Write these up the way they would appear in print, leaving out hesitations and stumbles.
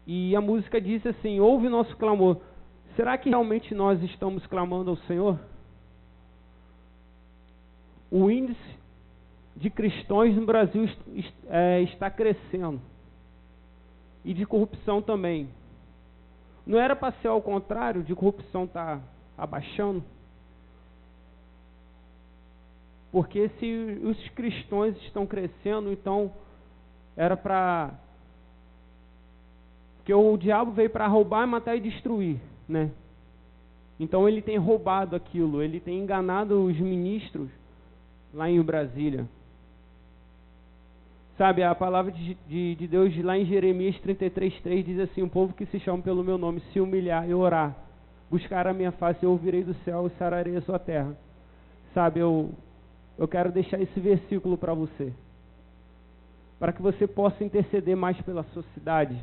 E a música diz assim: ouve nosso clamor. Será que realmente nós estamos clamando ao Senhor? O índice de cristãos no Brasil está crescendo. E de corrupção também. Não era para ser ao contrário, de corrupção está abaixando? Porque se os cristãos estão crescendo, então era para... Porque o diabo veio para roubar, matar e destruir, né? Então ele tem roubado aquilo, ele tem enganado os ministros lá em Brasília. Sabe, a palavra de Deus lá em Jeremias 33:3 diz assim: um povo que se chama pelo meu nome se humilhar e orar, buscar a minha face, eu ouvirei do céu e sararei a sua terra. Sabe, eu quero deixar esse versículo para você, para que você possa interceder mais pela sua cidade,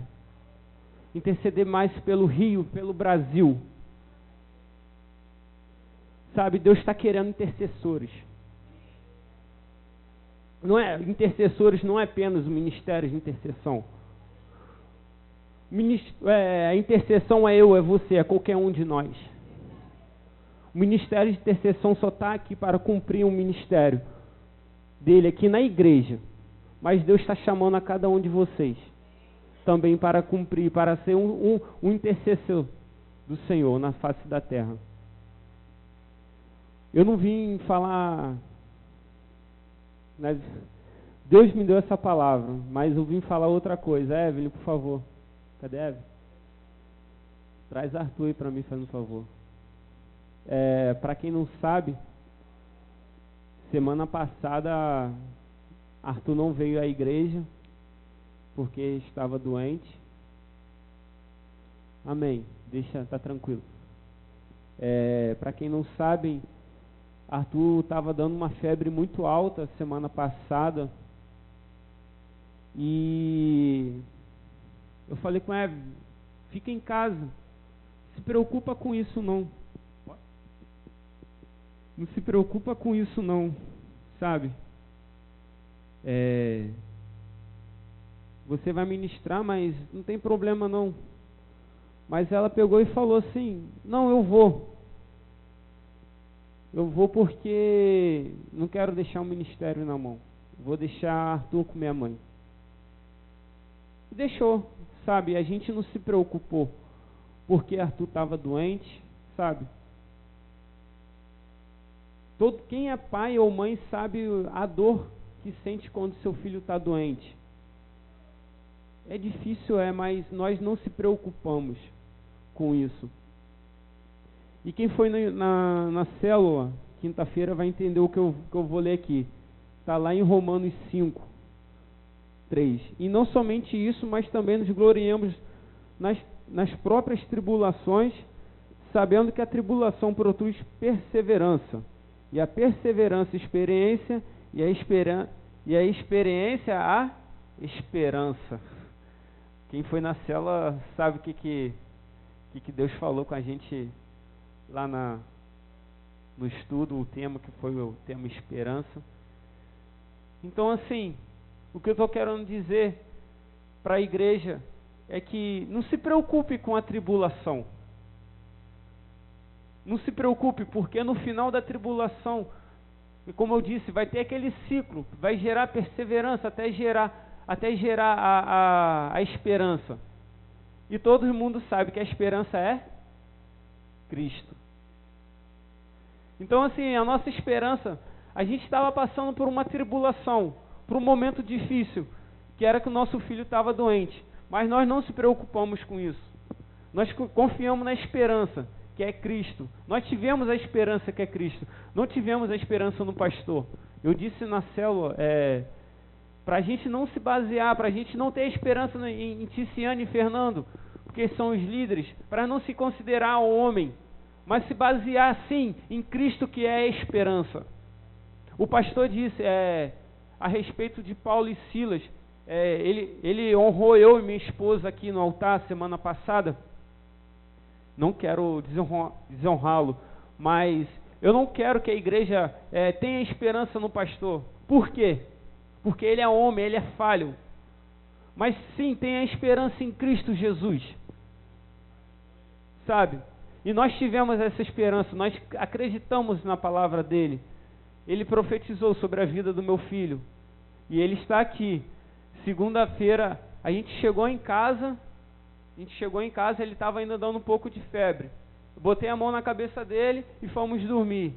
interceder mais pelo Rio, pelo Brasil. Sabe, Deus está querendo intercessores. Intercessores não é apenas o ministério de intercessão. A intercessão é eu, é você, é qualquer um de nós. O ministério de intercessão só está aqui para cumprir um ministério dele aqui na igreja. Mas Deus está chamando a cada um de vocês também para cumprir, para ser um intercessor do Senhor na face da terra. Eu não vim falar... Deus me deu essa palavra, mas eu vim falar outra coisa. Evelyn, por favor. Cadê a Evelyn? Traz Arthur aí para mim, fazendo um favor. Para quem não sabe, semana passada Arthur não veio à igreja porque estava doente. Amém. Tá tranquilo. Para quem não sabe, Arthur estava dando uma febre muito alta semana passada. E eu falei com ela: fica em casa, se preocupa com isso não. Não se preocupa com isso não, sabe? Você vai ministrar, mas não tem problema não. Mas ela pegou e falou assim: não, eu vou. Eu vou porque não quero deixar o ministério na mão. Vou deixar Arthur com minha mãe. E deixou, sabe? A gente não se preocupou porque Arthur estava doente, sabe? Quem é pai ou mãe sabe a dor que sente quando seu filho está doente. É difícil, mas nós não se preocupamos com isso. E quem foi na célula, quinta-feira, vai entender o que eu vou ler aqui. Está lá em Romanos 5:3. E não somente isso, mas também nos gloriamos nas próprias tribulações, sabendo que a tribulação produz perseverança. E a perseverança, experiência, e a experiência, a esperança. Quem foi na célula sabe o que Deus falou com a gente lá no estudo, o tema que foi o tema esperança. Então, assim, o que eu estou querendo dizer para a igreja é que não se preocupe com a tribulação. Não se preocupe, porque no final da tribulação, como eu disse, vai ter aquele ciclo, vai gerar perseverança até gerar a esperança. E todo mundo sabe que a esperança é Cristo. Então, assim, a nossa esperança, a gente estava passando por uma tribulação, por um momento difícil, que era que o nosso filho estava doente. Mas nós não se preocupamos com isso. Nós confiamos na esperança, que é Cristo. Nós tivemos a esperança que é Cristo. Não tivemos a esperança no pastor. Eu disse na célula, para a gente não se basear, para a gente não ter esperança em Ticiane e Fernando, porque são os líderes, para não se considerar o homem, mas se basear sim em Cristo, que é a esperança. O pastor disse a respeito de Paulo e Silas, ele honrou eu e minha esposa aqui no altar semana passada. Não quero desonrá-lo, mas eu não quero que a igreja tenha esperança no pastor. Por quê? Porque ele é homem, ele é falho. mas sim, tem a esperança em Cristo Jesus, sabe? E nós tivemos essa esperança, nós acreditamos na palavra dele. Ele profetizou sobre a vida do meu filho, e ele está aqui. Segunda-feira, a gente chegou em casa, ele estava ainda dando um pouco de febre. Eu botei a mão na cabeça dele e fomos dormir.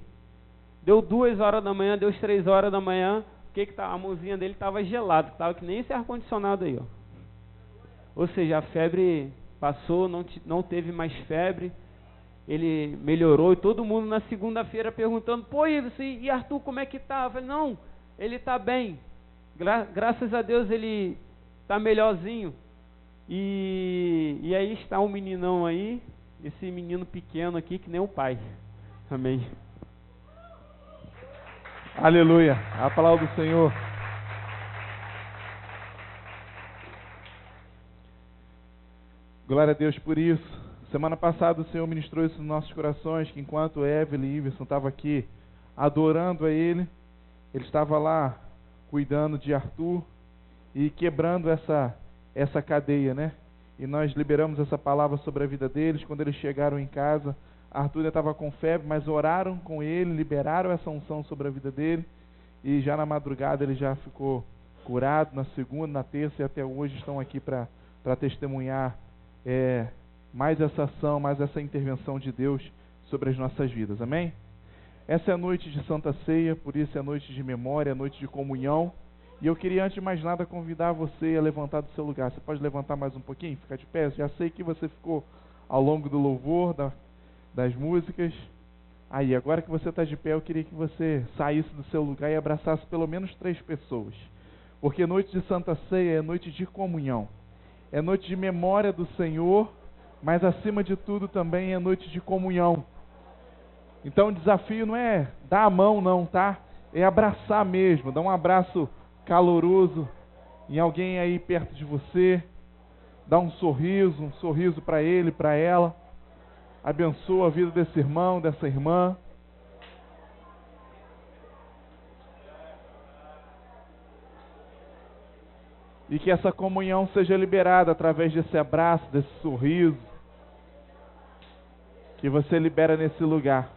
Deu 2 horas da manhã, deu 3 horas da manhã, a mãozinha dele estava gelada, estava que nem esse ar-condicionado aí, ó. Ou seja, a febre passou, não teve mais febre, ele melhorou, e todo mundo na segunda-feira perguntando, pô, e Arthur, como é que tá? Eu falei, não, ele está bem, graças a Deus ele está melhorzinho, e aí está um meninão aí, esse menino pequeno aqui, que nem o pai, amém. Aleluia, a palavra do Senhor. Glória a Deus por isso. Semana passada o Senhor ministrou isso nos nossos corações, que enquanto Evelyn e Iverson estavam aqui adorando a Ele, Ele estava lá cuidando de Arthur e quebrando essa cadeia, né? E nós liberamos essa palavra sobre a vida deles. Quando eles chegaram em casa, Arthur ainda estava com febre, mas oraram com ele, liberaram essa unção sobre a vida dele, e já na madrugada ele já ficou curado. Na segunda, na terça e até hoje estão aqui para testemunhar mais essa ação, mais essa intervenção de Deus sobre as nossas vidas, amém? Essa é a noite de Santa Ceia, por isso é a noite de memória, a noite de comunhão, e eu queria antes de mais nada convidar você a levantar do seu lugar. Você pode levantar mais um pouquinho, ficar de pé? Já sei que você ficou ao longo do louvor, das músicas. Aí, agora que você está de pé, eu queria que você saísse do seu lugar e abraçasse pelo menos 3 pessoas. Porque noite de Santa Ceia é noite de comunhão. É noite de memória do Senhor, mas acima de tudo também é noite de comunhão. Então o desafio não é dar a mão não, tá? É abraçar mesmo, dar um abraço caloroso em alguém aí perto de você. Dá um sorriso para ele, para ela. Abençoa a vida desse irmão, dessa irmã. E que essa comunhão seja liberada através desse abraço, desse sorriso que você libera nesse lugar.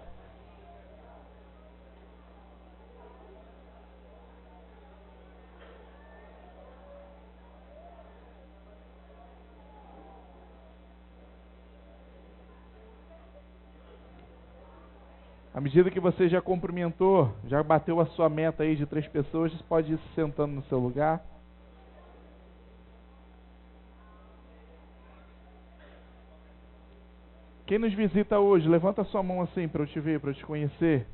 À medida que você já cumprimentou, já bateu a sua meta aí de 3 pessoas, você pode ir se sentando no seu lugar. Quem nos visita hoje, levanta a sua mão assim para eu te ver, para eu te conhecer.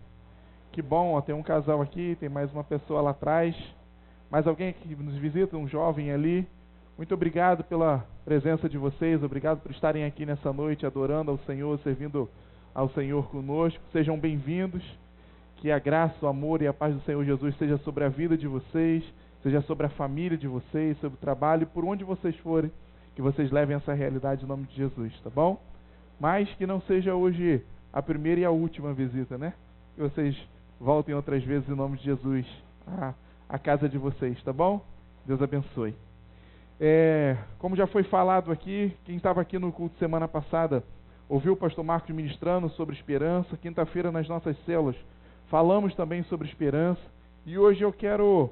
Que bom, ó, tem um casal aqui, tem mais uma pessoa lá atrás. Mais alguém que nos visita, um jovem ali. Muito obrigado pela presença de vocês, obrigado por estarem aqui nessa noite adorando ao Senhor, servindo ao Senhor conosco. Sejam bem-vindos. Que a graça, o amor e a paz do Senhor Jesus seja sobre a vida de vocês, seja sobre a família de vocês, sobre o trabalho, por onde vocês forem, que vocês levem essa realidade em nome de Jesus, tá bom? Mas que não seja hoje a primeira e a última visita, né? Que vocês voltem outras vezes em nome de Jesus à casa de vocês, tá bom? Deus abençoe. Como já foi falado aqui, quem estava aqui no culto semana passada ouviu o pastor Marcos ministrando sobre esperança. Quinta-feira nas nossas células falamos também sobre esperança. E hoje eu quero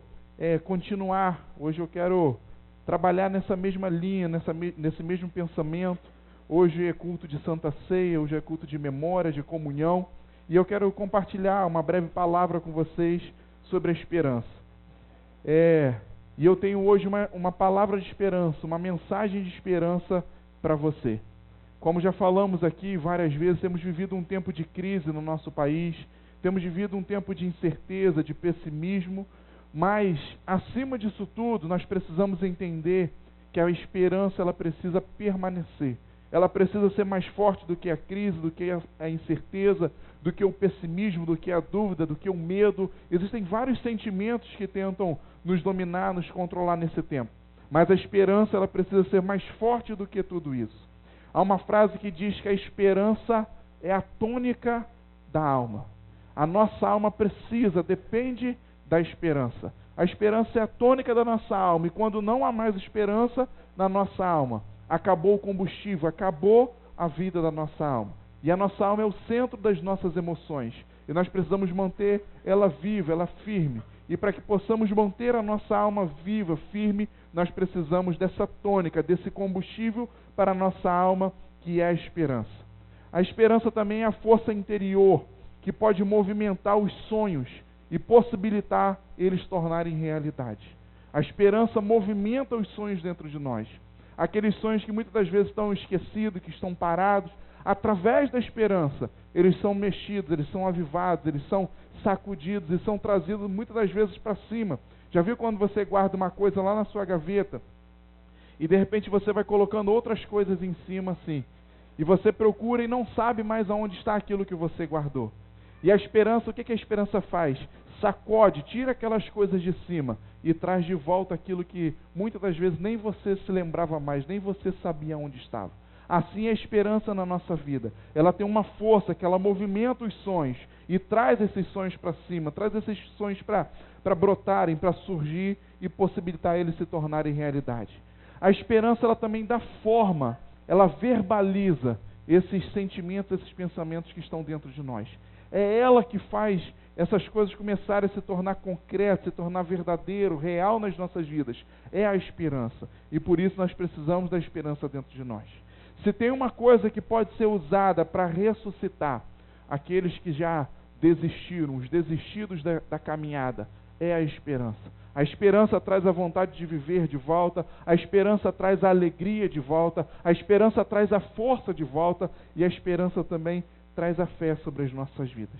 continuar, hoje eu quero trabalhar nessa mesma linha, nesse mesmo pensamento. Hoje é culto de Santa Ceia, hoje é culto de memória, de comunhão. E eu quero compartilhar uma breve palavra com vocês sobre a esperança. E eu tenho hoje uma palavra de esperança, uma mensagem de esperança para você. Como já falamos aqui várias vezes, temos vivido um tempo de crise no nosso país, temos vivido um tempo de incerteza, de pessimismo, mas acima disso tudo nós precisamos entender que a esperança ela precisa permanecer. Ela precisa ser mais forte do que a crise, do que a incerteza, do que o pessimismo, do que a dúvida, do que o medo. Existem vários sentimentos que tentam nos dominar, nos controlar nesse tempo. Mas a esperança ela precisa ser mais forte do que tudo isso. Há uma frase que diz que a esperança é a tônica da alma. A nossa alma depende da esperança. A esperança é a tônica da nossa alma. E quando não há mais esperança na nossa alma, acabou o combustível, acabou a vida da nossa alma. E a nossa alma é o centro das nossas emoções. E nós precisamos manter ela viva, ela firme. E para que possamos manter a nossa alma viva, firme, nós precisamos dessa tônica, desse combustível para a nossa alma, que é a esperança. A esperança também é a força interior, que pode movimentar os sonhos e possibilitar eles tornarem realidade. A esperança movimenta os sonhos dentro de nós. Aqueles sonhos que muitas das vezes estão esquecidos, que estão parados, através da esperança, eles são mexidos, eles são avivados, eles são sacudidos e são trazidos muitas das vezes para cima. Já viu quando você guarda uma coisa lá na sua gaveta e de repente você vai colocando outras coisas em cima assim, e você procura e não sabe mais aonde está aquilo que você guardou? E a esperança, o que a esperança faz? Sacode, tira aquelas coisas de cima e traz de volta aquilo que muitas das vezes nem você se lembrava mais, nem você sabia onde estava. Assim é a esperança na nossa vida. Ela tem uma força que ela movimenta os sonhos e traz esses sonhos para cima, traz esses sonhos para brotarem, para surgir e possibilitar eles se tornarem realidade. A esperança ela também dá forma, ela verbaliza esses sentimentos, esses pensamentos que estão dentro de nós. É ela que faz essas coisas começarem a se tornar concretas, se tornar verdadeiro, real nas nossas vidas. É a esperança. E por isso nós precisamos da esperança dentro de nós. Se tem uma coisa que pode ser usada para ressuscitar aqueles que já desistiram, os desistidos da caminhada, é a esperança. A esperança traz a vontade de viver de volta, a esperança traz a alegria de volta, a esperança traz a força de volta e a esperança também traz a fé sobre as nossas vidas.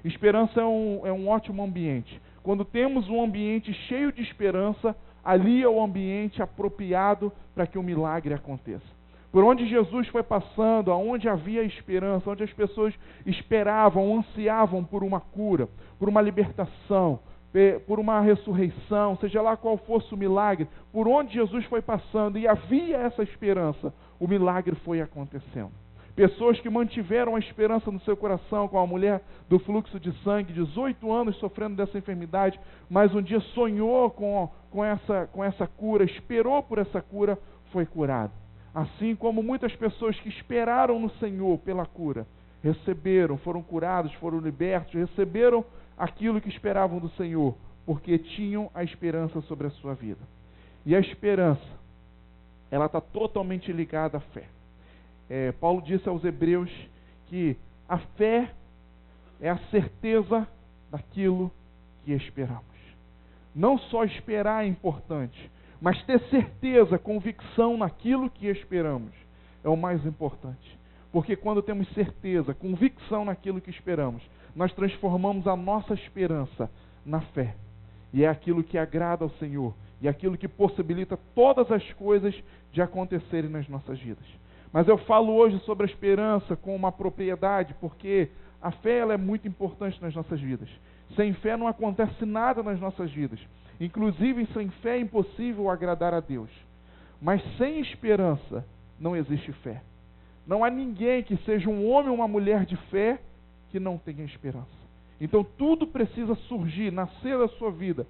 Esperança é um ótimo ambiente. Quando temos um ambiente cheio de esperança, ali é o ambiente apropriado para que o milagre aconteça. Por onde Jesus foi passando, aonde havia esperança, onde as pessoas esperavam, ansiavam por uma cura, por uma libertação, por uma ressurreição, seja lá qual fosse o milagre, por onde Jesus foi passando e havia essa esperança, o milagre foi acontecendo. Pessoas que mantiveram a esperança no seu coração, como a mulher do fluxo de sangue, 18 anos sofrendo dessa enfermidade, mas um dia sonhou com essa cura, esperou por essa cura, foi curado. Assim como muitas pessoas que esperaram no Senhor pela cura, receberam, foram curados, foram libertos, receberam aquilo que esperavam do Senhor, porque tinham a esperança sobre a sua vida. E a esperança, ela está totalmente ligada à fé. Paulo disse aos Hebreus que a fé é a certeza daquilo que esperamos. Não só esperar é importante, mas ter certeza, convicção naquilo que esperamos é o mais importante. Porque quando temos certeza, convicção naquilo que esperamos, nós transformamos a nossa esperança na fé. E é aquilo que agrada ao Senhor, e é aquilo que possibilita todas as coisas de acontecerem nas nossas vidas. Mas eu falo hoje sobre a esperança com uma propriedade, porque a fé ela é muito importante nas nossas vidas. Sem fé não acontece nada nas nossas vidas. Inclusive, sem fé é impossível agradar a Deus. Mas sem esperança não existe fé. Não há ninguém que seja um homem ou uma mulher de fé que não tenha esperança. Então tudo precisa surgir, nascer da sua vida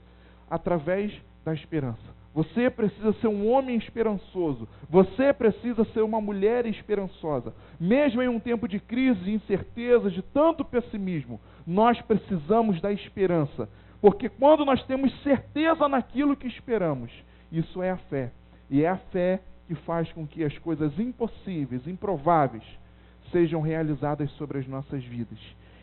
através da esperança. Você precisa ser um homem esperançoso. Você precisa ser uma mulher esperançosa. Mesmo em um tempo de crise, de incerteza, de tanto pessimismo, nós precisamos da esperança. Porque quando nós temos certeza naquilo que esperamos, isso é a fé. E é a fé que faz com que as coisas impossíveis, improváveis, sejam realizadas sobre as nossas vidas.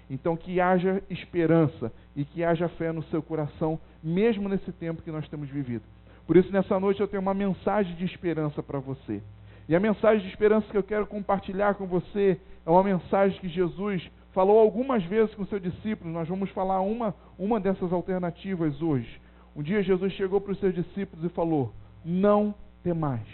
Então que haja esperança e que haja fé no seu coração, mesmo nesse tempo que nós temos vivido. Por isso, nessa noite eu tenho uma mensagem de esperança para você. E a mensagem de esperança que eu quero compartilhar com você é uma mensagem que Jesus falou algumas vezes com seus discípulos. Nós vamos falar uma dessas alternativas hoje. Um dia Jesus chegou para os seus discípulos e falou: não temais,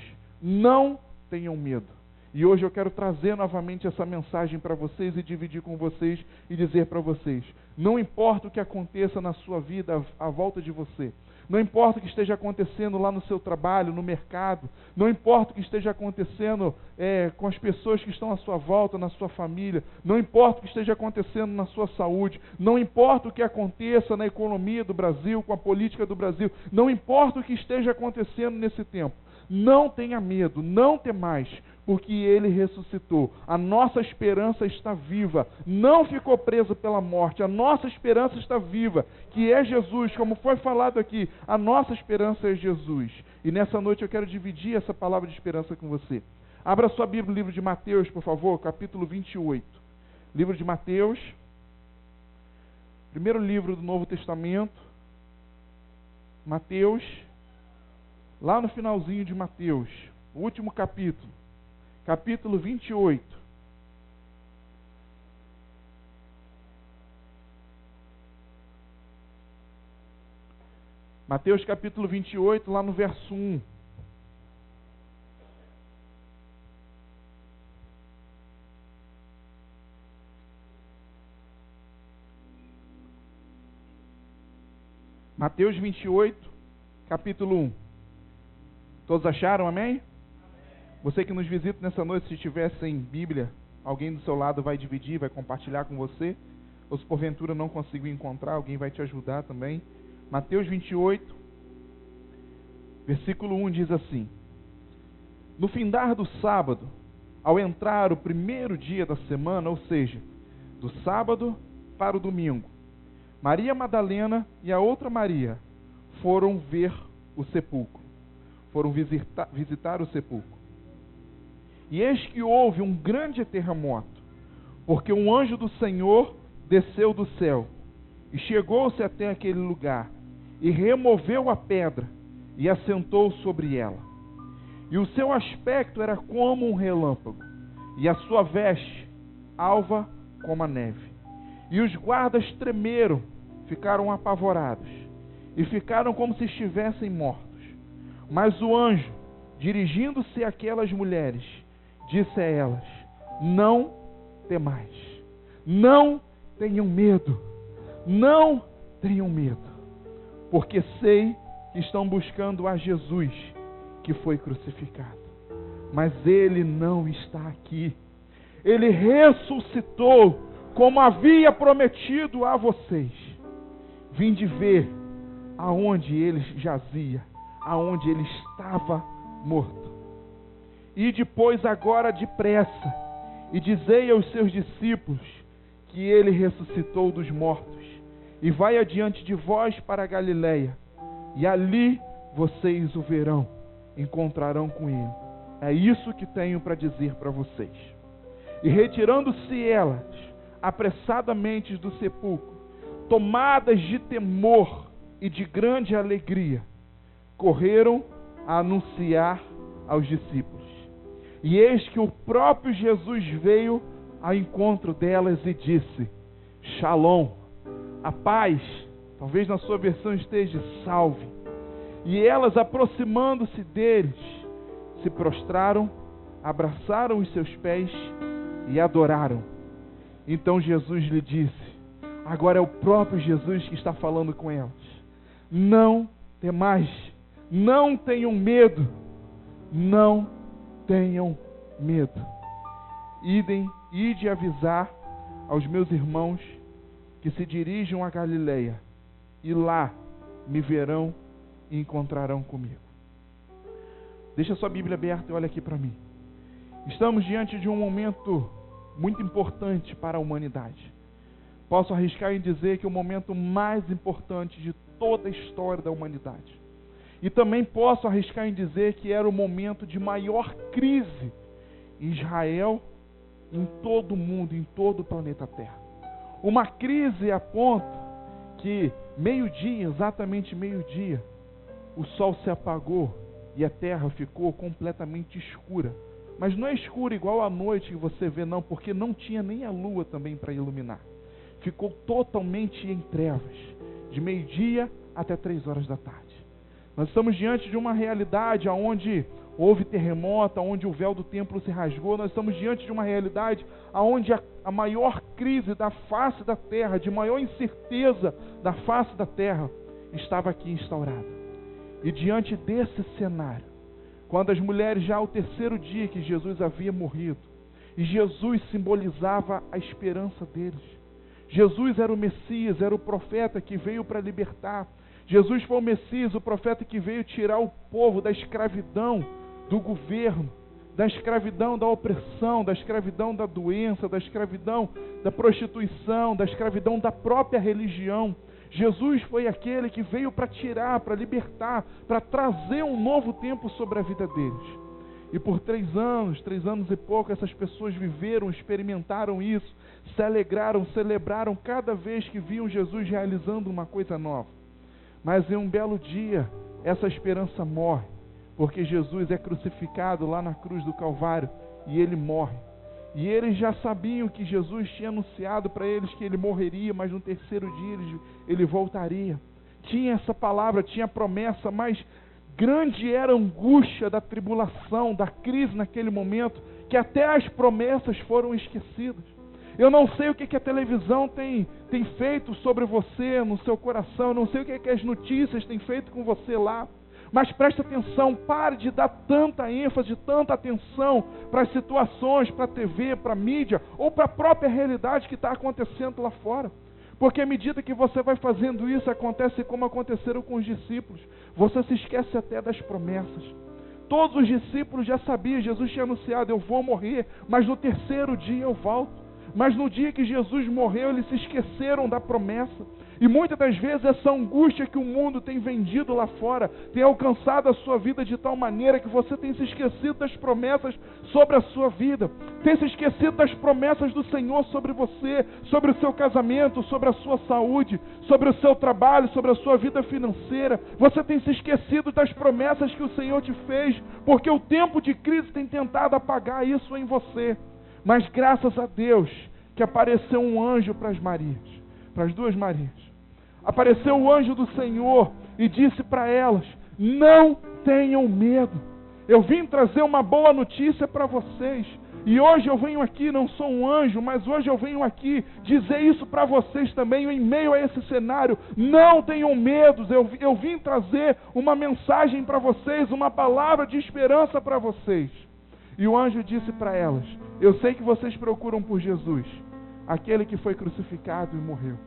não tenham medo. E hoje eu quero trazer novamente essa mensagem para vocês e dividir com vocês e dizer para vocês: não importa o que aconteça na sua vida à volta de você, Não importa o que esteja acontecendo lá no seu trabalho, no mercado. Não importa o que esteja acontecendo com as pessoas que estão à sua volta, na sua família. Não importa o que esteja acontecendo na sua saúde. Não importa o que aconteça na economia do Brasil, com a política do Brasil. Não importa o que esteja acontecendo nesse tempo. Não tenha medo, não temais, porque Ele ressuscitou. A nossa esperança está viva, não ficou presa pela morte. A nossa esperança está viva, que é Jesus, como foi falado aqui. A nossa esperança é Jesus. E nessa noite eu quero dividir essa palavra de esperança com você. Abra sua Bíblia no livro de Mateus, por favor, capítulo 28. Livro de Mateus, primeiro livro do Novo Testamento. Mateus, lá no finalzinho de Mateus, o último capítulo, capítulo 28. Mateus capítulo 28, lá no verso 1. Mateus 28, capítulo 1. Todos acharam, amém? Você que nos visita nessa noite, se tiver sem Bíblia, alguém do seu lado vai dividir, vai compartilhar com você. Ou se porventura não conseguir encontrar, alguém vai te ajudar também. Mateus 28, versículo 1 diz assim: No findar do sábado, ao entrar o primeiro dia da semana, ou seja, do sábado para o domingo, Maria Madalena e a outra Maria foram ver o sepulcro. Foram visitar o sepulcro. E eis que houve um grande terremoto, porque um anjo do Senhor desceu do céu, e chegou-se até aquele lugar, e removeu a pedra, e assentou sobre ela. E o seu aspecto era como um relâmpago, e a sua veste alva como a neve. E os guardas tremeram, ficaram apavorados, e ficaram como se estivessem mortos. Mas o anjo, dirigindo-se àquelas mulheres, disse a elas: Não temais, não tenham medo, não tenham medo, porque sei que estão buscando a Jesus que foi crucificado. Mas Ele não está aqui. Ele ressuscitou, como havia prometido a vocês. Vinde ver aonde Ele jazia, aonde Ele estava morto. E depois agora depressa, e dizei aos seus discípulos que Ele ressuscitou dos mortos, e vai adiante de vós para a Galileia, e ali vocês o verão, encontrarão com Ele. É isso que tenho para dizer para vocês. E retirando-se elas apressadamente do sepulcro, tomadas de temor e de grande alegria, correram a anunciar aos discípulos. E eis que o próprio Jesus veio ao encontro delas e disse: Shalom, a paz. Talvez na sua versão esteja salve. E elas, aproximando-se deles, se prostraram, abraçaram os seus pés e adoraram. Então Jesus lhe disse, agora é o próprio Jesus que está falando com elas: Não temais, não tenham medo, não tenham medo. Ide avisar aos meus irmãos que se dirijam a Galileia, e lá me verão e encontrarão comigo. Deixa a sua Bíblia aberta e olha aqui para mim. Estamos diante de um momento muito importante para a humanidade. Posso arriscar em dizer que é o momento mais importante de toda a história da humanidade. E também posso arriscar em dizer que era o momento de maior crise em Israel, em todo o mundo, em todo o planeta Terra. Uma crise a ponto que meio-dia, exatamente meio-dia, o sol se apagou e a terra ficou completamente escura. Mas não é escura igual à noite que você vê, não, porque não tinha nem a lua também para iluminar. Ficou totalmente em trevas, de meio-dia até 3 horas da tarde. Nós estamos diante de uma realidade onde houve terremoto, onde o véu do templo se rasgou. Nós estamos diante de uma realidade onde a maior crise da face da terra, de maior incerteza da face da terra, estava aqui instaurada. E diante desse cenário, quando as mulheres, já ao terceiro dia que Jesus havia morrido, e Jesus simbolizava a esperança deles. Jesus era o Messias, era o profeta que veio para libertar. Jesus foi o Messias, o profeta que veio tirar o povo da escravidão do governo, da escravidão da opressão, da escravidão da doença, da escravidão da prostituição, da escravidão da própria religião. Jesus foi aquele que veio para tirar, para libertar, para trazer um novo tempo sobre a vida deles. E por 3 anos e pouco, essas pessoas viveram, experimentaram isso, se alegraram, celebraram cada vez que viam Jesus realizando uma coisa nova. Mas em um belo dia, essa esperança morre, porque Jesus é crucificado lá na cruz do Calvário e ele morre. E eles já sabiam que Jesus tinha anunciado para eles que ele morreria, mas no terceiro dia ele voltaria. Tinha essa palavra, tinha a promessa, mas grande era a angústia da tribulação, da crise naquele momento, que até as promessas foram esquecidas. Eu não sei o que a televisão tem feito sobre você, no seu coração, eu não sei o que as notícias têm feito com você lá, mas preste atenção, pare de dar tanta ênfase, tanta atenção para as situações, para a TV, para a mídia, ou para a própria realidade que está acontecendo lá fora. Porque à medida que você vai fazendo isso, acontece como aconteceram com os discípulos. Você se esquece até das promessas. Todos os discípulos já sabiam, Jesus tinha anunciado, eu vou morrer, mas no terceiro dia eu volto. Mas no dia que Jesus morreu, eles se esqueceram da promessa. E muitas das vezes essa angústia que o mundo tem vendido lá fora tem alcançado a sua vida de tal maneira que você tem se esquecido das promessas sobre a sua vida, tem se esquecido das promessas do Senhor sobre você, sobre o seu casamento, sobre a sua saúde, sobre o seu trabalho, sobre a sua vida financeira. Você tem se esquecido das promessas que o Senhor te fez, porque o tempo de crise tem tentado apagar isso em você. Mas graças a Deus que apareceu um anjo para as Marias, para as 2 Marias. Apareceu o anjo do Senhor e disse para elas, não tenham medo. Eu vim trazer uma boa notícia para vocês. E hoje eu venho aqui, não sou um anjo, mas hoje eu venho aqui dizer isso para vocês também, em meio a esse cenário. Não tenham medo, eu vim trazer uma mensagem para vocês, uma palavra de esperança para vocês. E o anjo disse para elas, eu sei que vocês procuram por Jesus, aquele que foi crucificado e morreu.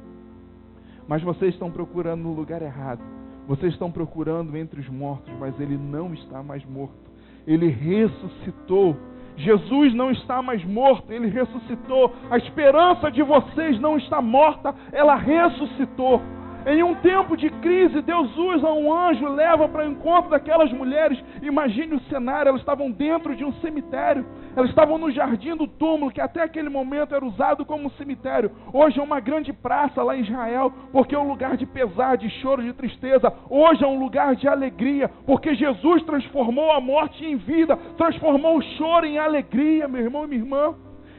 Mas vocês estão procurando no lugar errado. Vocês estão procurando entre os mortos, mas ele não está mais morto. Ele ressuscitou. Jesus não está mais morto, ele ressuscitou. A esperança de vocês não está morta, ela ressuscitou. Em um tempo de crise, Deus usa um anjo, leva para o encontro daquelas mulheres. Imagine o cenário, elas estavam dentro de um cemitério. Elas estavam no jardim do túmulo, que até aquele momento era usado como um cemitério. Hoje é uma grande praça lá em Israel, porque é um lugar de pesar, de choro, de tristeza. Hoje é um lugar de alegria, porque Jesus transformou a morte em vida, transformou o choro em alegria, meu irmão e minha irmã.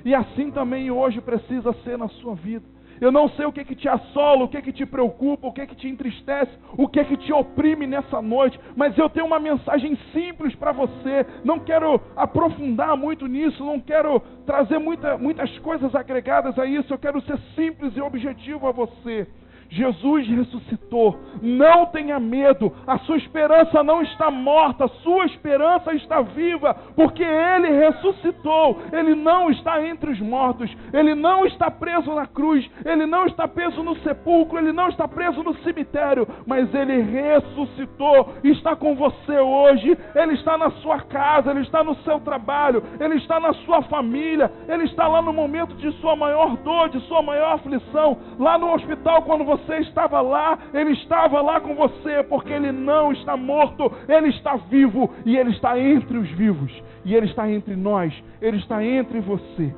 E assim também hoje precisa ser na sua vida. Eu não sei o que te assola, o que te preocupa, o que te entristece, o que te oprime nessa noite, mas eu tenho uma mensagem simples para você. Não quero aprofundar muito nisso, não quero trazer muitas coisas agregadas a isso, eu quero ser simples e objetivo a você. Jesus ressuscitou, não tenha medo, a sua esperança não está morta, a sua esperança está viva, porque Ele ressuscitou, Ele não está entre os mortos, Ele não está preso na cruz, Ele não está preso no sepulcro, Ele não está preso no cemitério, mas Ele ressuscitou, está com você hoje, Ele está na sua casa, Ele está no seu trabalho, Ele está na sua família, Ele está lá no momento de sua maior dor, de sua maior aflição, lá no hospital quando você estava lá, Ele estava lá com você, porque Ele não está morto, Ele está vivo, e Ele está entre os vivos, e Ele está entre nós, Ele está entre você.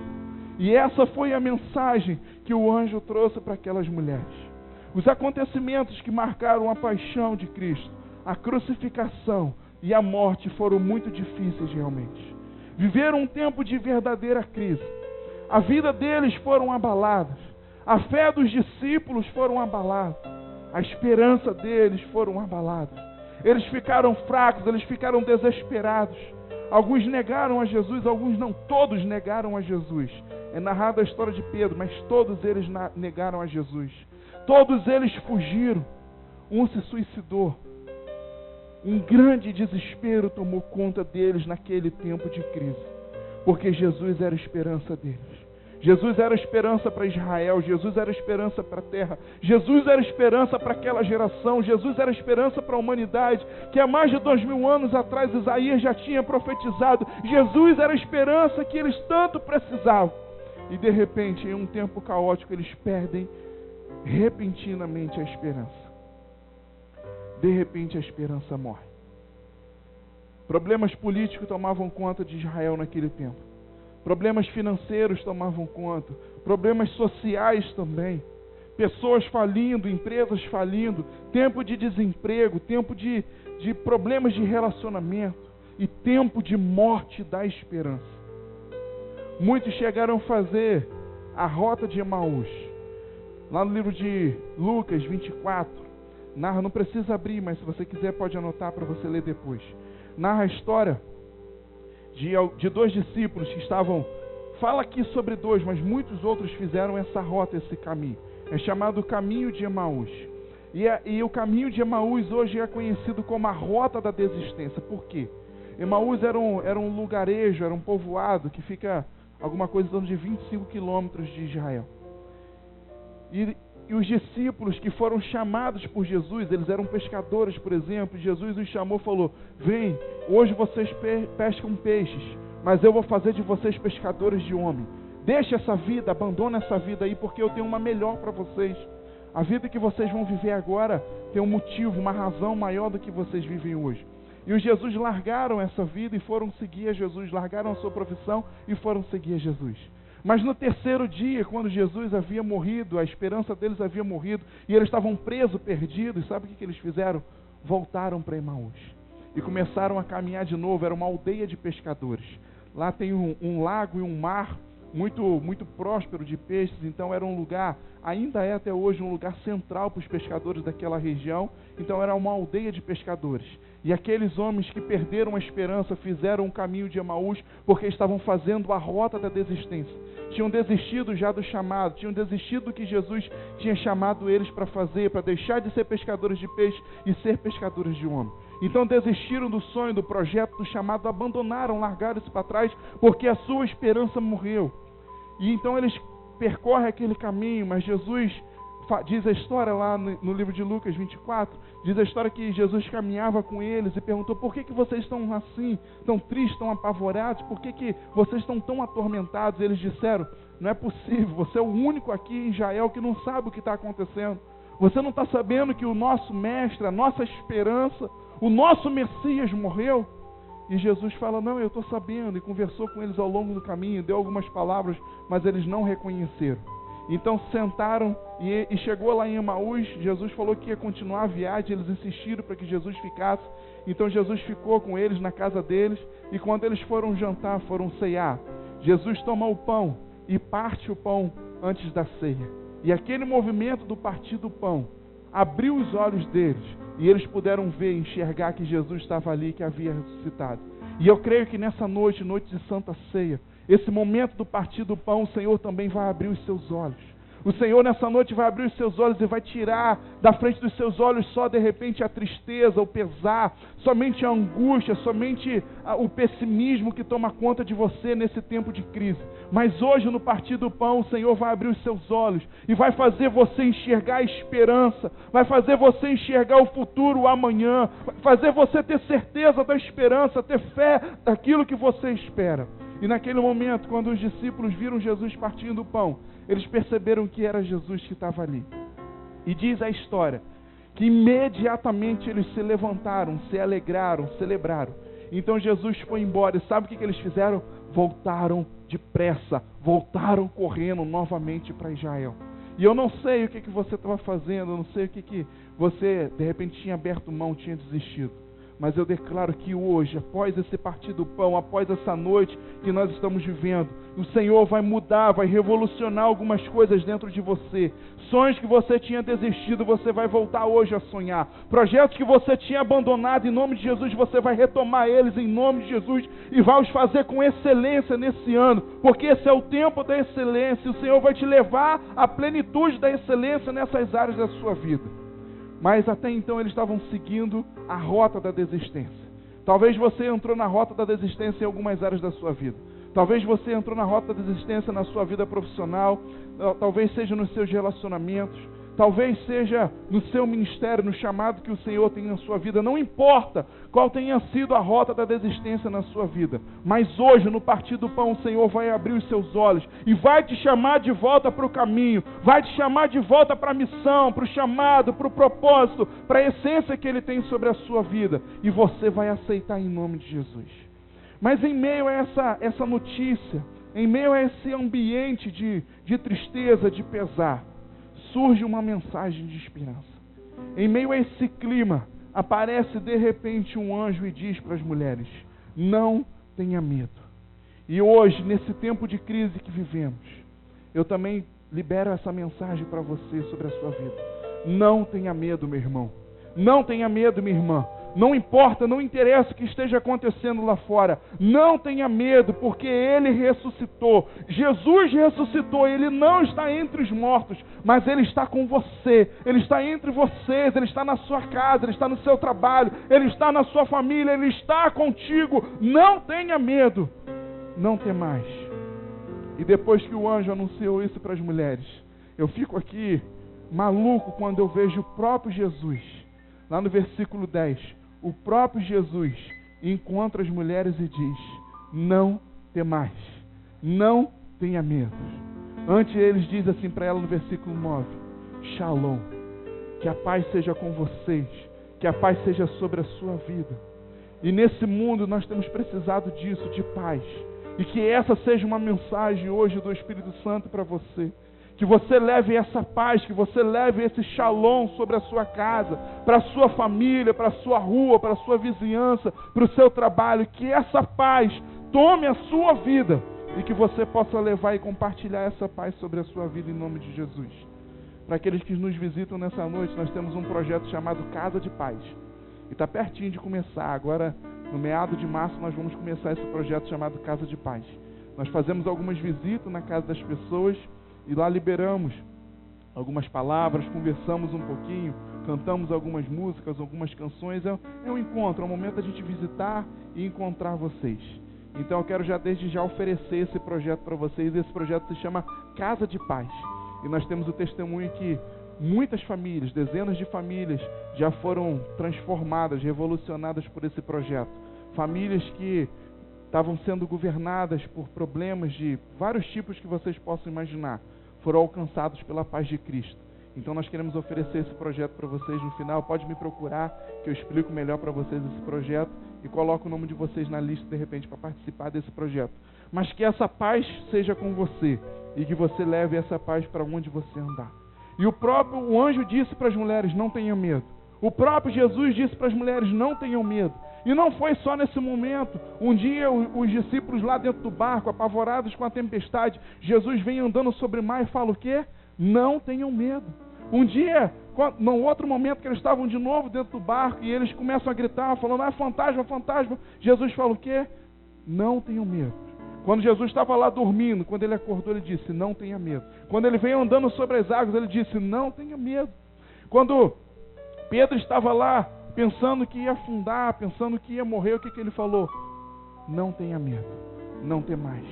E essa foi a mensagem que o anjo trouxe para aquelas mulheres. Os acontecimentos que marcaram a paixão de Cristo, a crucificação e a morte foram muito difíceis realmente. Viveram um tempo de verdadeira crise. A vida deles foram abaladas. A fé dos discípulos foram abaladas. A esperança deles foram abaladas. Eles ficaram fracos, eles ficaram desesperados. Alguns negaram a Jesus, alguns não, todos negaram a Jesus. É narrada a história de Pedro, mas todos eles negaram a Jesus. Todos eles fugiram. um se suicidou. Um grande desespero tomou conta deles naquele tempo de crise, porque Jesus era a esperança deles. Jesus era a esperança para Israel, Jesus era a esperança para a terra, Jesus era a esperança para aquela geração, Jesus era a esperança para a humanidade, que há mais de 2000 anos atrás Isaías já tinha profetizado. Jesus era a esperança que eles tanto precisavam. E de repente, em um tempo caótico, eles perdem repentinamente a esperança. De repente a esperança morre. Problemas políticos tomavam conta de Israel naquele tempo. Problemas financeiros tomavam conta. Problemas sociais também. Pessoas falindo, empresas falindo. Tempo de desemprego, tempo de problemas de relacionamento. E tempo de morte da esperança. Muitos chegaram a fazer a rota de Emaús. Lá no livro de Lucas 24. Narra, não precisa abrir, mas se você quiser pode anotar para você ler depois. Narra a história de dois discípulos que estavam... Fala aqui sobre dois, mas muitos outros fizeram essa rota, esse caminho. É chamado Caminho de Emaús. E o Caminho de Emaús hoje é conhecido como a Rota da Desistência. Por quê? Emaús era um lugarejo, era um povoado que fica alguma coisa em torno de 25 quilômetros de Israel. E os discípulos que foram chamados por Jesus, eles eram pescadores, por exemplo, Jesus os chamou e falou: vem, hoje vocês pescam peixes, mas eu vou fazer de vocês pescadores de homem. Deixa essa vida, abandona essa vida aí, porque eu tenho uma melhor para vocês. A vida que vocês vão viver agora tem um motivo, uma razão maior do que vocês vivem hoje. E os Jesus largaram essa vida e foram seguir a Jesus, largaram a sua profissão e foram seguir a Jesus. Mas no terceiro dia, quando Jesus havia morrido, a esperança deles havia morrido, e eles estavam presos, perdidos, sabe o que eles fizeram? Voltaram para Emaús e começaram a caminhar de novo. Era uma aldeia de pescadores. Lá tem um lago e um mar muito próspero de peixes, então era um lugar, ainda é até hoje um lugar central para os pescadores daquela região. Então era uma aldeia de pescadores. E aqueles homens que perderam a esperança fizeram o caminho de Emaús porque estavam fazendo a rota da desistência. Tinham desistido já do chamado, tinham desistido do que Jesus tinha chamado eles para fazer, para deixar de ser pescadores de peixe e ser pescadores de homem. Então desistiram do sonho, do projeto, do chamado, abandonaram, largaram isso para trás porque a sua esperança morreu. E então eles percorrem aquele caminho, mas Jesus... Diz a história lá no livro de Lucas 24, diz a história que Jesus caminhava com eles e perguntou: por que vocês estão assim, tão tristes, tão apavorados? Por que vocês estão tão atormentados? E eles disseram: não é possível, você é o único aqui em Israel que não sabe o que está acontecendo. Você não está sabendo que o nosso mestre, a nossa esperança, o nosso Messias morreu? E Jesus fala: não, eu estou sabendo, e conversou com eles ao longo do caminho, deu algumas palavras, mas eles não reconheceram. Então sentaram e chegou lá em Emaús. Jesus falou que ia continuar a viagem. Eles insistiram para que Jesus ficasse. Então Jesus ficou com eles na casa deles. E quando eles foram jantar, foram ceiar, Jesus toma o pão e parte o pão antes da ceia. E aquele movimento do partir do pão abriu os olhos deles. E eles puderam ver, enxergar que Jesus estava ali, que havia ressuscitado. E eu creio que nessa noite, noite de Santa Ceia, esse momento do partir do pão, o Senhor também vai abrir os seus olhos. O Senhor nessa noite vai abrir os seus olhos e vai tirar da frente dos seus olhos só de repente a tristeza, o pesar, somente a angústia, somente o pessimismo que toma conta de você nesse tempo de crise. Mas hoje no partir do pão o Senhor vai abrir os seus olhos e vai fazer você enxergar a esperança, vai fazer você enxergar o futuro, o amanhã, vai fazer você ter certeza da esperança, ter fé daquilo que você espera. E naquele momento, quando os discípulos viram Jesus partindo o pão, eles perceberam que era Jesus que estava ali. E diz a história que imediatamente eles se levantaram, se alegraram, celebraram. Então Jesus foi embora e sabe o que eles fizeram? Voltaram depressa, voltaram correndo novamente para Israel. E eu não sei o que você estava fazendo, eu não sei o que você de repente tinha aberto mão, tinha desistido. Mas eu declaro que hoje, após esse partir do pão, após essa noite que nós estamos vivendo, o Senhor vai mudar, vai revolucionar algumas coisas dentro de você. Sonhos que você tinha desistido, você vai voltar hoje a sonhar. Projetos que você tinha abandonado, em nome de Jesus, você vai retomar eles em nome de Jesus e vai os fazer com excelência nesse ano, porque esse é o tempo da excelência. O Senhor vai te levar à plenitude da excelência nessas áreas da sua vida. mas até então eles estavam seguindo a rota da desistência. Talvez você entrou na rota da desistência em algumas áreas da sua vida. Talvez você entrou na rota da desistência na sua vida profissional, talvez seja nos seus relacionamentos, talvez seja no seu ministério, no chamado que o Senhor tem na sua vida. Não importa qual tenha sido a rota da desistência na sua vida, mas hoje, no partir do pão, o Senhor vai abrir os seus olhos e vai te chamar de volta para o caminho, vai te chamar de volta para a missão, para o chamado, para o propósito, para a essência que Ele tem sobre a sua vida, e você vai aceitar em nome de Jesus. Mas em meio a essa notícia, em meio a esse ambiente de tristeza, de pesar, surge uma mensagem de esperança. Em meio a esse clima, aparece de repente um anjo e diz para as mulheres: não tenha medo. E hoje, nesse tempo de crise que vivemos, eu também libero essa mensagem para você sobre a sua vida. Não tenha medo, meu irmão. Não tenha medo, minha irmã. Não importa, não interessa o que esteja acontecendo lá fora. Não tenha medo, porque Ele ressuscitou. Jesus ressuscitou. Ele não está entre os mortos, mas Ele está com você. Ele está entre vocês. Ele está na sua casa. Ele está no seu trabalho. Ele está na sua família. Ele está contigo. Não tenha medo. Não temais. E depois que o anjo anunciou isso para as mulheres, eu fico aqui maluco quando eu vejo o próprio Jesus. Lá no versículo 10, o próprio Jesus encontra as mulheres e diz: não temais, não tenha medo. Antes eles diz assim para ela no versículo 9: Shalom, que a paz seja com vocês, que a paz seja sobre a sua vida. E nesse mundo nós temos precisado disso, de paz. E que essa seja uma mensagem hoje do Espírito Santo para você. Que você leve essa paz, que você leve esse shalom sobre a sua casa, para a sua família, para a sua rua, para a sua vizinhança, para o seu trabalho. Que essa paz tome a sua vida e que você possa levar e compartilhar essa paz sobre a sua vida em nome de Jesus. Para aqueles que nos visitam nessa noite, nós temos um projeto chamado Casa de Paz. E está pertinho de começar. Agora, no meado de março, nós vamos começar esse projeto chamado Casa de Paz. Nós fazemos algumas visitas na casa das pessoas e lá liberamos algumas palavras, conversamos um pouquinho, cantamos algumas músicas, algumas canções. É um encontro, é um momento da gente visitar e encontrar vocês. Então eu quero desde já oferecer esse projeto para vocês. Esse projeto se chama Casa de Paz. E nós temos o testemunho que muitas famílias, dezenas de famílias já foram transformadas, revolucionadas por esse projeto. Famílias que estavam sendo governadas por problemas de vários tipos que vocês possam imaginar, foram alcançados pela paz de Cristo. Então nós queremos oferecer esse projeto para vocês no final. Pode me procurar, que eu explico melhor para vocês esse projeto e coloco o nome de vocês na lista de repente para participar desse projeto. Mas que essa paz seja com você e que você leve essa paz para onde você andar. E o anjo disse para as mulheres: não tenham medo. O próprio Jesus disse para as mulheres: não tenham medo. E não foi só nesse momento. Um dia os discípulos lá dentro do barco, apavorados com a tempestade, Jesus vem andando sobre o mar e fala o quê? Não tenham medo. Um dia, num outro momento que eles estavam de novo dentro do barco e eles começam a gritar, falando: ah, fantasma, fantasma. Jesus fala o quê? Não tenham medo. Quando Jesus estava lá dormindo, quando ele acordou, ele disse: não tenha medo. Quando ele veio andando sobre as águas, ele disse: não tenha medo. Quando Pedro estava lá pensando que ia afundar, pensando que ia morrer, o que ele falou? Não tenha medo, não temais.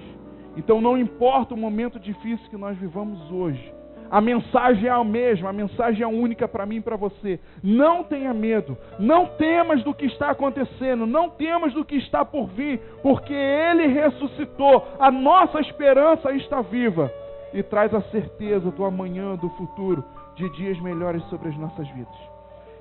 Então não importa o momento difícil que nós vivamos hoje, a mensagem é a mesma, a mensagem é única para mim e para você. Não tenha medo, não temas do que está acontecendo, não temas do que está por vir, porque Ele ressuscitou, a nossa esperança está viva e traz a certeza do amanhã, do futuro, de dias melhores sobre as nossas vidas.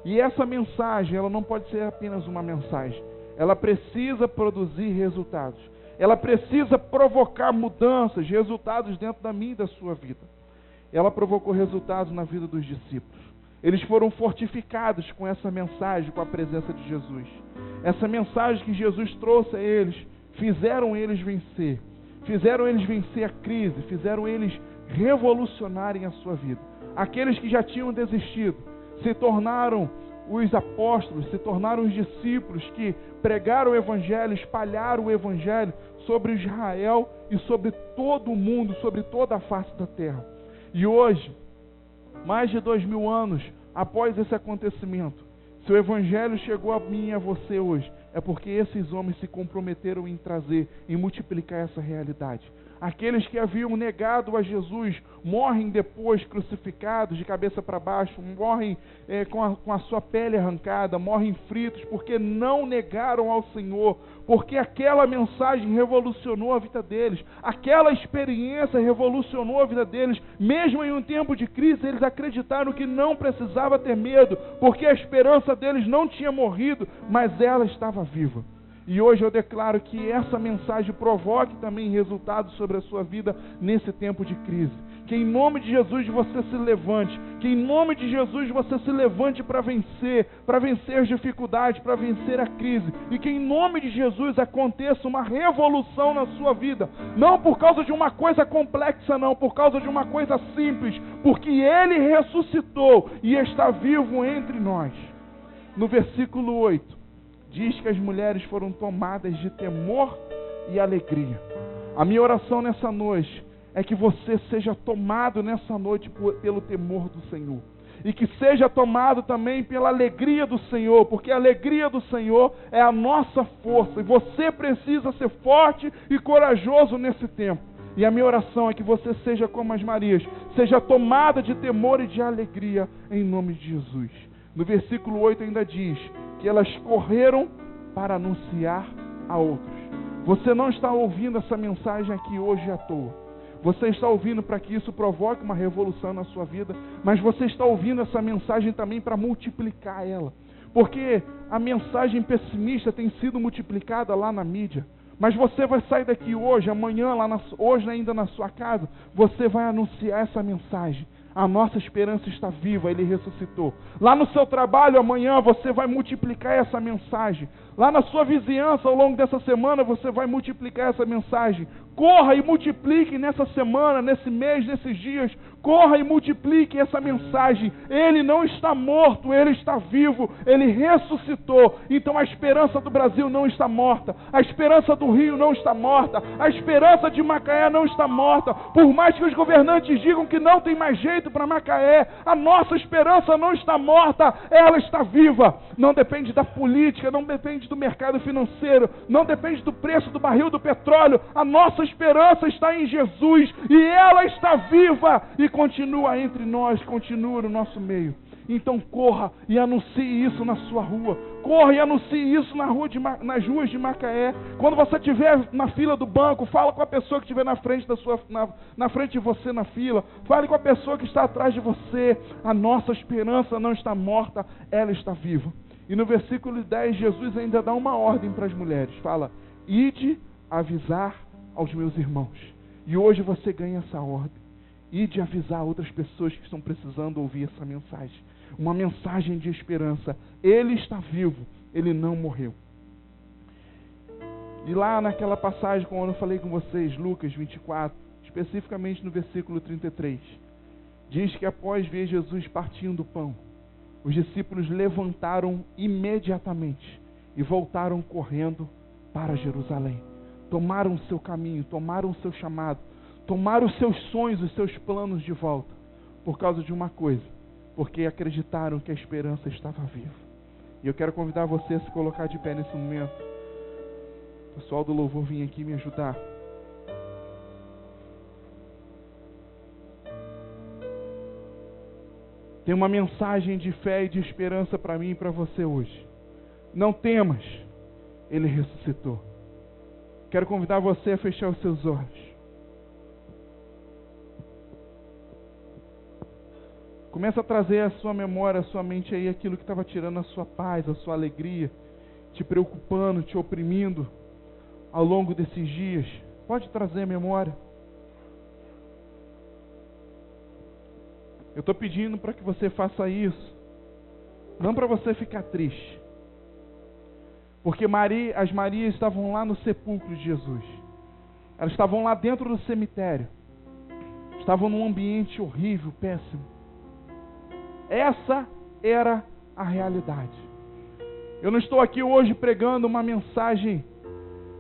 E essa mensagem, ela não pode ser apenas uma mensagem. Ela precisa produzir resultados. Ela precisa provocar mudanças, resultados dentro da minha e da sua vida. Ela provocou resultados na vida dos discípulos. Eles foram fortificados com essa mensagem, com a presença de Jesus. Essa mensagem que Jesus trouxe a eles, fizeram eles vencer. Fizeram eles vencer a crise, fizeram eles revolucionarem a sua vida. Aqueles que já tinham desistido, se tornaram os apóstolos, se tornaram os discípulos que pregaram o Evangelho, espalharam o Evangelho sobre Israel e sobre todo o mundo, sobre toda a face da terra. E hoje, mais de 2000 anos após esse acontecimento, se o Evangelho chegou a mim e a você hoje, é porque esses homens se comprometeram em trazer, em multiplicar essa realidade. Aqueles que haviam negado a Jesus morrem depois crucificados de cabeça para baixo, morrem com a sua pele arrancada, morrem fritos porque não negaram ao Senhor, porque aquela mensagem revolucionou a vida deles, aquela experiência revolucionou a vida deles. Mesmo em um tempo de crise, eles acreditaram que não precisava ter medo, porque a esperança deles não tinha morrido, mas ela estava viva. E hoje eu declaro que essa mensagem provoque também resultados sobre a sua vida nesse tempo de crise. Que em nome de Jesus você se levante. Que em nome de Jesus você se levante para vencer as dificuldades, para vencer a crise. E que em nome de Jesus aconteça uma revolução na sua vida. Não por causa de uma coisa complexa, não. Por causa de uma coisa simples. Porque Ele ressuscitou e está vivo entre nós. No versículo 8. Diz que as mulheres foram tomadas de temor e alegria. A minha oração nessa noite é que você seja tomado nessa noite pelo temor do Senhor. E que seja tomado também pela alegria do Senhor, porque a alegria do Senhor é a nossa força. E você precisa ser forte e corajoso nesse tempo. E a minha oração é que você seja como as Marias, seja tomada de temor e de alegria em nome de Jesus. No versículo 8 ainda diz que elas correram para anunciar a outros. Você não está ouvindo essa mensagem aqui hoje à toa. Você está ouvindo para que isso provoque uma revolução na sua vida, mas você está ouvindo essa mensagem também para multiplicar ela. Porque a mensagem pessimista tem sido multiplicada lá na mídia. Mas você vai sair daqui hoje, amanhã, hoje ainda na sua casa, você vai anunciar essa mensagem. A nossa esperança está viva, Ele ressuscitou. Lá no seu trabalho, amanhã, você vai multiplicar essa mensagem. Lá na sua vizinhança, ao longo dessa semana, você vai multiplicar essa mensagem. Corra e multiplique nessa semana, nesse mês, nesses dias. Corra e multiplique essa mensagem. Ele não está morto, Ele está vivo. Ele ressuscitou. Então a esperança do Brasil não está morta. A esperança do Rio não está morta. A esperança de Macaé não está morta. Por mais que os governantes digam que não tem mais jeito para Macaé, a nossa esperança não está morta. Ela está viva. Não depende da política, não depende do mercado financeiro, não depende do preço do barril do petróleo. A nossa esperança está em Jesus e ela está viva e continua entre nós, continua no nosso meio. Então corra e anuncie isso na sua rua. Corra e anuncie isso nas ruas de Macaé. Quando você estiver na fila do banco, fala com a pessoa que estiver na frente na frente de você na fila. Fale com a pessoa que está atrás de você. A nossa esperança não está morta, ela está viva. E no versículo 10, Jesus ainda dá uma ordem para as mulheres. Fala, ide avisar aos meus irmãos. E hoje você ganha essa ordem. Ide avisar outras pessoas que estão precisando ouvir essa mensagem. Uma mensagem de esperança. Ele está vivo, ele não morreu. E lá naquela passagem, quando eu falei com vocês, Lucas 24, especificamente no versículo 33, diz que após ver Jesus partindo o pão, os discípulos levantaram imediatamente e voltaram correndo para Jerusalém. Tomaram o seu caminho, tomaram o seu chamado, tomaram os seus sonhos, os seus planos de volta, por causa de uma coisa, porque acreditaram que a esperança estava viva. E eu quero convidar você a se colocar de pé nesse momento. O pessoal do louvor vem aqui me ajudar. Tem uma mensagem de fé e de esperança para mim e para você hoje. Não temas, Ele ressuscitou. Quero convidar você a fechar os seus olhos. Começa a trazer à sua memória, à sua mente aí aquilo que estava tirando a sua paz, a sua alegria, te preocupando, te oprimindo ao longo desses dias. Pode trazer a memória. Eu estou pedindo para que você faça isso, não para você ficar triste, porque as Marias estavam lá no sepulcro de Jesus, elas estavam lá dentro do cemitério, estavam num ambiente horrível, péssimo. Essa era a realidade. Eu não estou aqui hoje pregando uma mensagem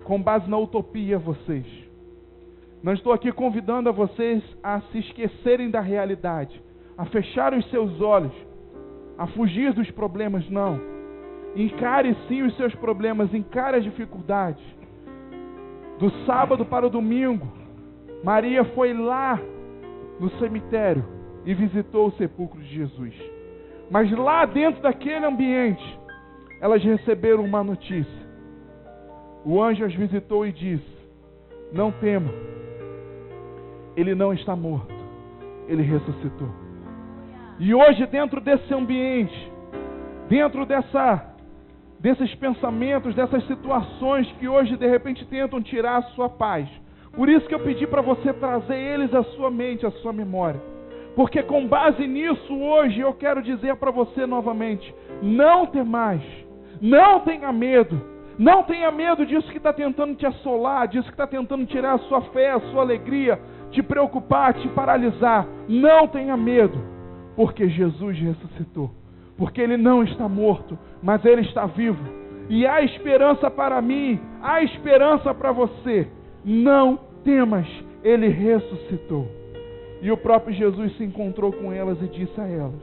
com base na utopia a vocês. Não estou aqui convidando a vocês a se esquecerem da realidade, a fechar os seus olhos a fugir dos problemas, não. Encare sim os seus problemas, encare as dificuldades. Do sábado para o domingo, Maria foi lá no cemitério e visitou o sepulcro de Jesus. Mas lá dentro daquele ambiente, elas receberam uma notícia. O anjo as visitou e disse: não tema, ele não está morto, ele ressuscitou. E hoje, dentro desse ambiente, dentro desses pensamentos, dessas situações que hoje de repente tentam tirar a sua paz, por isso que eu pedi para você trazer eles à sua mente, à sua memória, porque com base nisso hoje eu quero dizer para você novamente: não temais, não tenha medo, não tenha medo disso que está tentando te assolar, disso que está tentando tirar a sua fé, a sua alegria, te preocupar, te paralisar. Não tenha medo, porque Jesus ressuscitou, porque Ele não está morto, mas Ele está vivo, e há esperança para mim, há esperança para você. Não temas, Ele ressuscitou. E o próprio Jesus se encontrou com elas e disse a elas: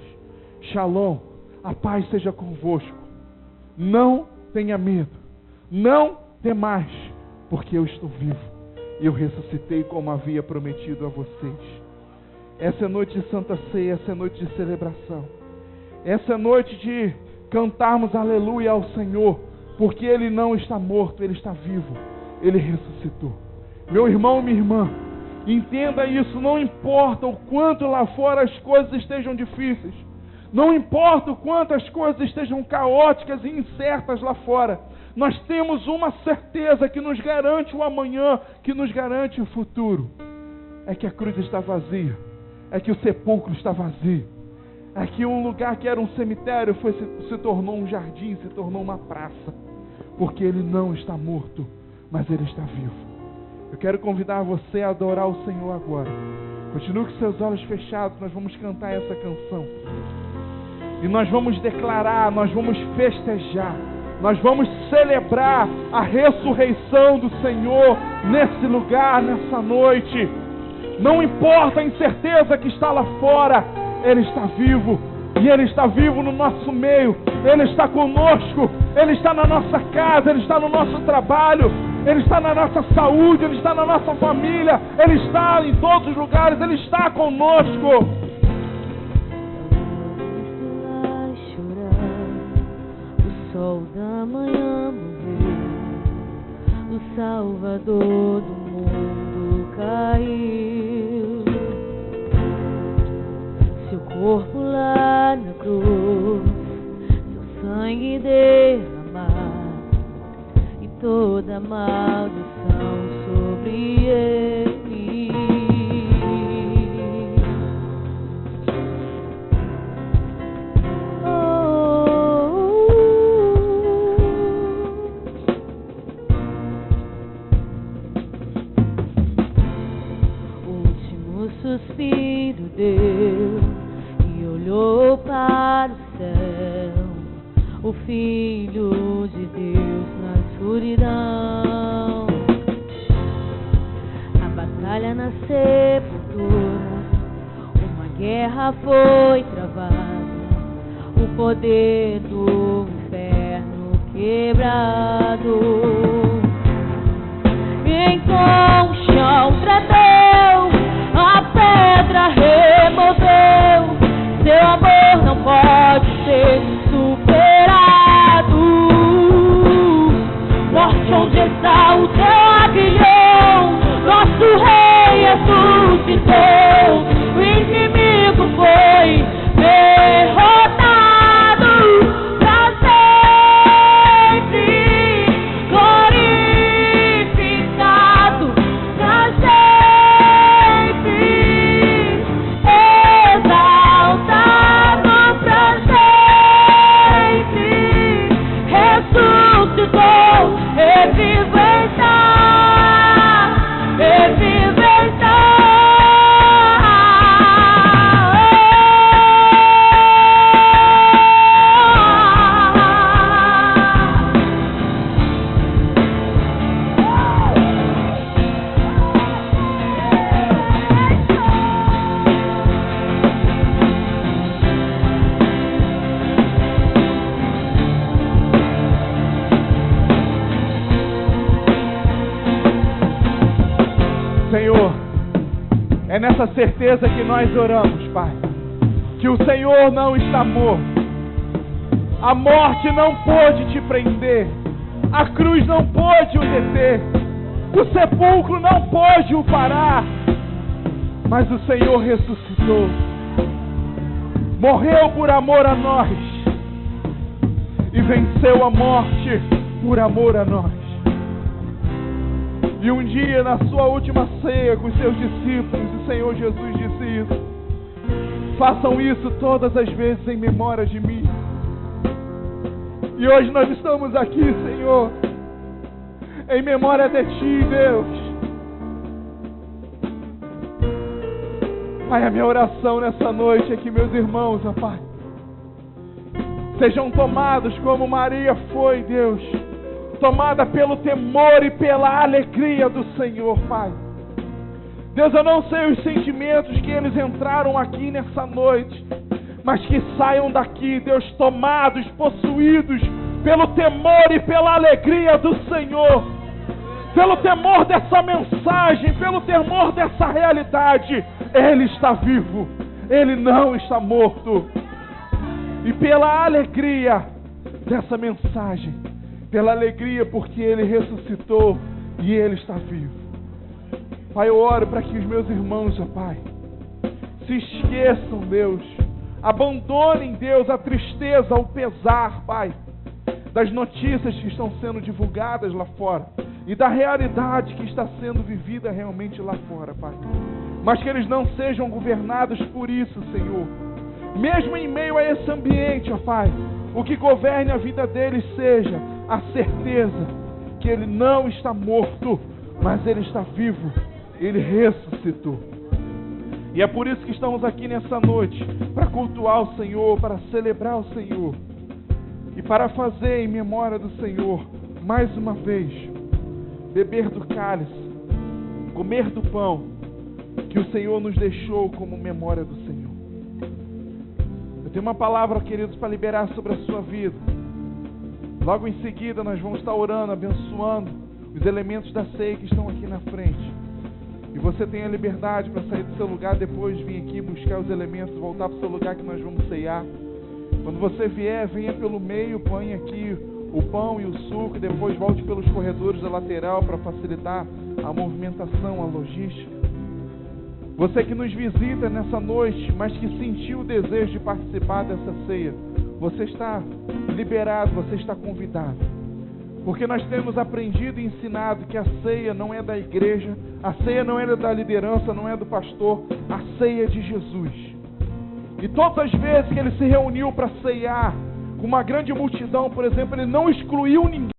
Shalom, a paz seja convosco. Não tenha medo, não temais, porque eu estou vivo, e eu ressuscitei como havia prometido a vocês. Essa é noite de Santa Ceia, essa é noite de celebração, essa é noite de cantarmos aleluia ao Senhor, porque Ele não está morto, Ele está vivo, Ele ressuscitou. Meu irmão, minha irmã, entenda isso. Não importa o quanto lá fora as coisas estejam difíceis, não importa o quanto as coisas estejam caóticas e incertas lá fora, nós temos uma certeza que nos garante o amanhã, que nos garante o futuro. É que a cruz está vazia, é que o sepulcro está vazio, é que um lugar que era um cemitério se tornou um jardim, se tornou uma praça, porque Ele não está morto, mas Ele está vivo. Eu quero convidar você a adorar o Senhor agora. Continue com seus olhos fechados, nós vamos cantar essa canção. E nós vamos declarar, nós vamos festejar, nós vamos celebrar a ressurreição do Senhor nesse lugar, nessa noite. Não importa a incerteza que está lá fora, Ele está vivo. E Ele está vivo no nosso meio. Ele está conosco. Ele está na nossa casa, Ele está no nosso trabalho, Ele está na nossa saúde, Ele está na nossa família, Ele está em todos os lugares, Ele está conosco. O sol da manhã morreu, o Salvador do mundo caiu. Seu corpo lá na cruz, seu sangue derramado, e toda maldição sobre ele. O último suspiro deu e olhou para o céu, o Filho de Deus na escuridão. A batalha na sepultura, uma guerra foi travada, o poder do inferno quebrado. Então o chão tremeu, a pedra removeu, seu amor não pode ser superado. Morte, onde está o teu aguilhão? Nosso rei ressuscitou, o inimigo foi derrotado pra sempre. É nessa certeza que nós oramos, Pai, que o Senhor não está morto. A morte não pôde te prender, a cruz não pôde o deter, o sepulcro não pôde o parar, mas o Senhor ressuscitou, morreu por amor a nós e venceu a morte por amor a nós. E um dia, na sua última ceia com os seus discípulos, o Senhor Jesus disse isso: façam isso todas as vezes em memória de mim. E hoje nós estamos aqui, Senhor, em memória de Ti, Deus. Pai, a minha oração nessa noite é que meus irmãos, ó Pai, sejam tomados como Maria foi, Deus, tomada pelo temor e pela alegria do Senhor, Pai. Deus, eu não sei os sentimentos que eles entraram aqui nessa noite, mas que saiam daqui, Deus, tomados, possuídos pelo temor e pela alegria do Senhor, pelo temor dessa mensagem, pelo temor dessa realidade. Ele está vivo, Ele não está morto. E pela alegria dessa mensagem, pela alegria porque Ele ressuscitou e Ele está vivo. Pai, eu oro para que os meus irmãos, ó Pai, se esqueçam, Deus, abandonem, Deus, a tristeza, o pesar, Pai, das notícias que estão sendo divulgadas lá fora e da realidade que está sendo vivida realmente lá fora, Pai. Mas que eles não sejam governados por isso, Senhor. Mesmo em meio a esse ambiente, ó Pai, o que governe a vida deles seja a certeza que Ele não está morto, mas Ele está vivo, Ele ressuscitou. E é por isso que estamos aqui nessa noite, para cultuar o Senhor, para celebrar o Senhor e para fazer em memória do Senhor, mais uma vez, beber do cálice, comer do pão que o Senhor nos deixou como memória do Senhor. Eu tenho uma palavra, queridos, para liberar sobre a sua vida. Logo em seguida nós vamos estar orando, abençoando os elementos da ceia que estão aqui na frente. E você tem a liberdade para sair do seu lugar, depois vir aqui buscar os elementos, voltar para o seu lugar que nós vamos ceiar. Quando você vier, venha pelo meio, põe aqui o pão e o suco, e depois volte pelos corredores da lateral para facilitar a movimentação, a logística. Você que nos visita nessa noite, mas que sentiu o desejo de participar dessa ceia, você está liberado, você está convidado. Porque nós temos aprendido e ensinado que a ceia não é da igreja, a ceia não é da liderança, não é do pastor, a ceia é de Jesus. E todas as vezes que Ele se reuniu para ceiar com uma grande multidão, por exemplo, Ele não excluiu ninguém.